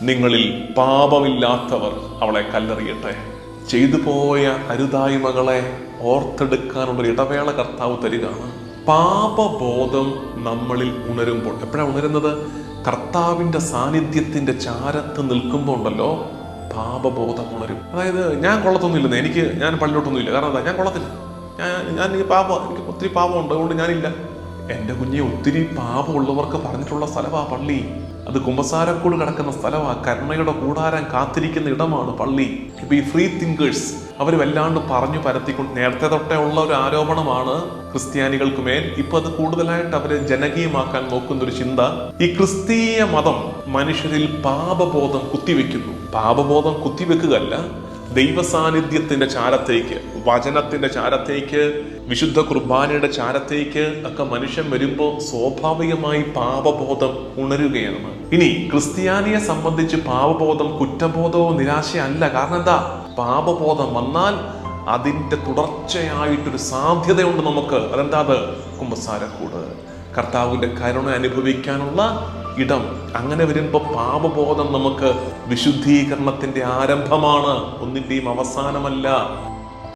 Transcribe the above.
നിങ്ങളിൽ പാപമില്ലാത്തവർ അവളെ കല്ലെറിയട്ടെ. ചെയ്തു പോയ അരുതായ്മകളെ ഓർത്തെടുക്കാനുള്ളൊരു ഇടവേള കർത്താവ് തരികയാണ്. പാപബോധം നമ്മളിൽ ഉണരുമ്പോൾ, എപ്പോഴാണ് ഉണരുന്നത്? കർത്താവിൻ്റെ സാന്നിധ്യത്തിൻ്റെ ചാരത്ത് നിൽക്കുമ്പോൾ ഉണ്ടല്ലോ, പാപബോധം ഉണരും. അതായത് ഞാൻ കൊള്ളത്തൊന്നുമില്ലെന്ന്, ഞാൻ പള്ളിലോട്ടൊന്നുമില്ല, കാരണം എന്താ, ഞാൻ കൊള്ളത്തില്ല, എനിക്ക് ഒത്തിരി പാപമുണ്ട്, അതുകൊണ്ട് ഞാനില്ല. എൻ്റെ കുഞ്ഞെ, ഒത്തിരി പാപമുള്ളവർക്ക് പറഞ്ഞിട്ടുള്ള സ്ഥലമാണ് പള്ളി. അത് കുമ്പസാരക്കൂട് കിടക്കുന്ന സ്ഥലമാണ്, കരുണയുടെ കൂടാരം കാത്തിരിക്കുന്ന ഇടമാണ് പള്ളി. ഇപ്പൊ ഈ ഫ്രീ തിങ്കേഴ്സ് അവർ വല്ലാണ്ട് പറഞ്ഞു പരത്തിക്കൊണ്ട്, നേരത്തെ തൊട്ടേ ഉള്ള ഒരു ആരോപണമാണ് ക്രിസ്ത്യാനികൾക്ക് മേൽ. ഇപ്പൊ അത് കൂടുതലായിട്ട് അവരെ ജനകീയമാക്കാൻ നോക്കുന്ന ഒരു ചിന്ത, ഈ ക്രിസ്തീയ മതം മനുഷ്യരിൽ പാപബോധം കുത്തിവെക്കുന്നു. പാപബോധം കുത്തിവെക്കുകയല്ല, ദൈവസാന്നിധ്യത്തിന്റെ ചാരത്തേക്ക്, വചനത്തിന്റെ ചാരത്തേക്ക്, വിശുദ്ധ കുർബാനയുടെ ചാരത്തേക്ക് ഒക്കെ മനുഷ്യൻ വരുമ്പോൾ സ്വാഭാവികമായി പാപബോധം ഉണരുകയാണ്. ഇനി ക്രിസ്ത്യാനിയെ സംബന്ധിച്ച് പാപബോധം കുറ്റബോധമോ നിരാശയല്ല. കാരണം എന്താ? പാപബോധം വന്നാൽ അതിൻ്റെ തുടർച്ചയായിട്ടൊരു സാധ്യതയുണ്ട് നമുക്ക്. അതെന്താ? അത് കുമ്പസാരക്കൂട്, കർത്താവിൻ്റെ കരുണ അനുഭവിക്കാനുള്ള ഇടം. അങ്ങനെ വരുമ്പോൾ പാപബോധം നമുക്ക് വിശുദ്ധീകരണത്തിന്റെ ആരംഭമാണ്, ഒന്നിന്റെയും അവസാനമല്ല.